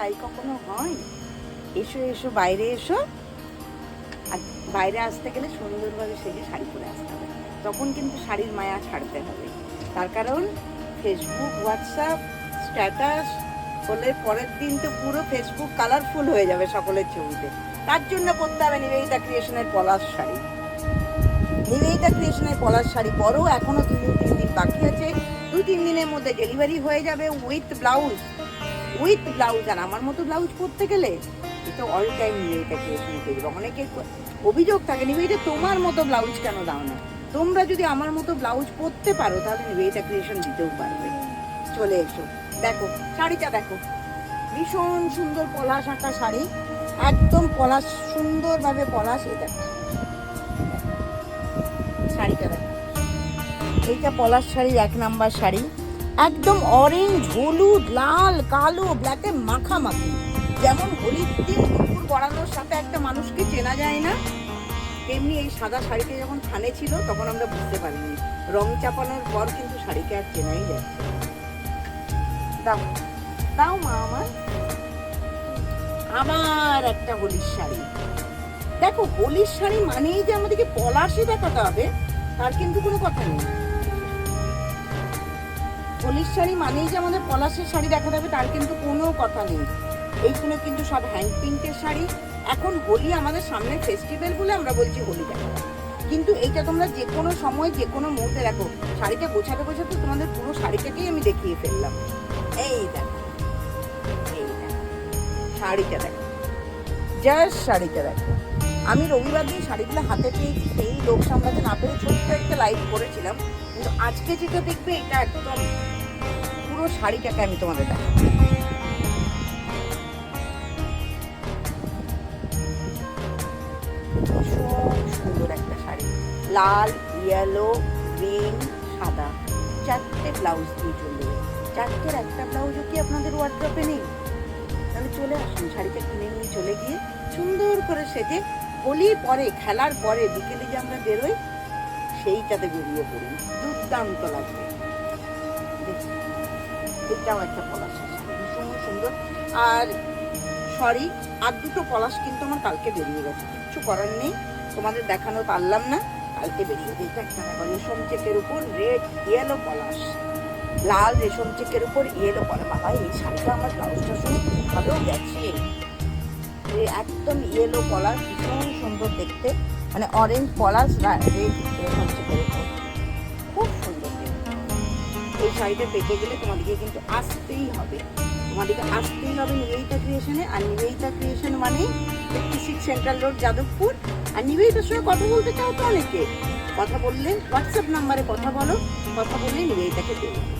তাই কখনো হয়? এসো এসো, বাইরে এসো। আর বাইরে আসতে গেলে সুন্দরভাবে সেজে শাড়ি পরে আসতে হবে, তখন কিন্তু শাড়ির মায়া ছাড়তে হবে। তার কারণ ফেসবুক, হোয়াটসঅ্যাপ, স্ট্যাটাস হলে পরের দিন তো পুরো ফেসবুক কালারফুল হয়ে যাবে সকলের ছবিতে। তার জন্য করতে হবে নিবেদিতা ক্রিয়েশনের পলাশ শাড়ি। নিবেদিতা ক্রিয়েশনের পলাশ শাড়ি পরও, এখনো 2-3 দিন বাকি আছে। 2-3 দিনের মধ্যে ডেলিভারি হয়ে যাবে উইথ ব্লাউজ। আর আমার মতো ব্লাউজ পরতে গেলে এটা অল টাইম নিবেদিতা ক্রিয়েশনে পেয়ে যাবে। অনেকের অভিযোগ থাকে, নিবেদিতা তোমার মতো ব্লাউজ কেন দাও না? তোমরা যদি আমার মতো ব্লাউজ পরতে পারো তাহলে নিবেদিতা ক্রিয়েশন দিতেও পারবে। চলে এসো, দেখো শাড়িটা দেখো, ভীষণ সুন্দর পলাশ আঁকা শাড়ি, একদম পলাশ, সুন্দরভাবে পলাশ। এই দেখো শাড়িটা দেখো, এইটা পলাশ শাড়ির 1 নাম্বার শাড়ি। একদম অরেঞ্জ, হলুদ, লাল, কালো, ব্ল্যাকে মাখামাখি। যেমন হোলির দিন নুপুর পরানোর সাথে একটা মানুষকে চেনা যায় না, তেমনি এই সাদা শাড়িতে যখন থানে ছিল তখন আমরা বুঝতে পারিনি। রং চাপানোর পর কিন্তু শাড়িকে আর চেনাই যাচ্ছে। দাও দাও মা আমার। আবার একটা হোলির শাড়ি। দেখো, হোলির শাড়ি মানেই যে আমাদেরকে পলাশই দেখাতে হবে তার কিন্তু কোনো কথা নেই। হোলির শাড়ি মানেই যে আমাদের পলাশের শাড়ি দেখাতে হবে তার কিন্তু কোনো কথা নেই। এইগুলো কিন্তু সব হ্যান্ড প্রিন্টের শাড়ি। এখন হোলি আমাদের সামনে ফেস্টিভ্যাল বলে আমরা বলছি হোলি দেখাতে, কিন্তু এইটা তোমরা যে কোনো সময় যে কোনো মুহূর্তে দেখো। শাড়িটা গোছাতে গোছাতে তোমাদের পুরো শাড়িটাকেই আমি দেখিয়ে ফেললাম। এই দেখো, এই দেখো শাড়িটা দেখো, জাস্ট শাড়িটা দেখো। আমি রবিবার দিন শাড়িগুলো হাতে পেয়েছি, সেই লোক সামলাতে না পেরে ছোট্ট একটা লাইভ করেছিলাম, কিন্তু আজকে যেটা দেখবে এটা একদম পুরো শাড়িটাকে আমি তোমাদের দেখাবো। ভীষণ সুন্দর একটা শাড়ি, লাল, ইয়েলো, গ্রিন, সাদা, 4টে ব্লাউজ দিয়ে চলবে। 4টের একটা ব্লাউজও কি আপনাদের ওয়ার্ড্রপে নেই? তাহলে চলে আসুন, শাড়িটা কিনে নিয়ে চলে গিয়ে সুন্দর করে সেজে হোলির পরে, খেলার পরে বিকেলে যে আমরা বেরোই সেইটাতে বেরিয়ে পড়ি, দুর্দান্ত লাগবে। এটাও একটা পলাশের শাড়ি, ভীষণ সুন্দর। আর সরি, আর 2টো পলাশ কিন্তু আমার কালকে বেরিয়ে গেছে, কিচ্ছু করার নেই, তোমাদের দেখানো পারলাম না, কালকে বেরিয়ে গেছে। এটা একটা দেখো, রেশম চেকের উপর রেড ইয়েলো পলাশ, লাল রেশম চেকের উপর ইয়েলো পলাশ। বাবা, এই শাড়িটা আমার ব্লাউজটার সঙ্গে ভাবেও গেছে। একদম ইয়েলো পলাশ, ভীষণ সুন্দর দেখতে, মানে অরেঞ্জ পলাশ, রেড রেশম চেকের উপর, খুব সুন্দর দেখতে। এই শাড়িটা পেতে গেলে তোমাদেরকে কিন্তু আসতেই হবে, নিবেদিতা ক্রিয়েশনে। আর নিবেদিতা ক্রিয়েশন মানে 56 সেন্ট্রাল রোড, যাদবপুর। আর নিবেদিতার সঙ্গে কথা বলতে চাও তো অনেকে, কথা বললে হোয়াটসঅ্যাপ নাম্বারে কথা বলো, কথা বললে নিবেদিতাকে পেয়ে যাবে।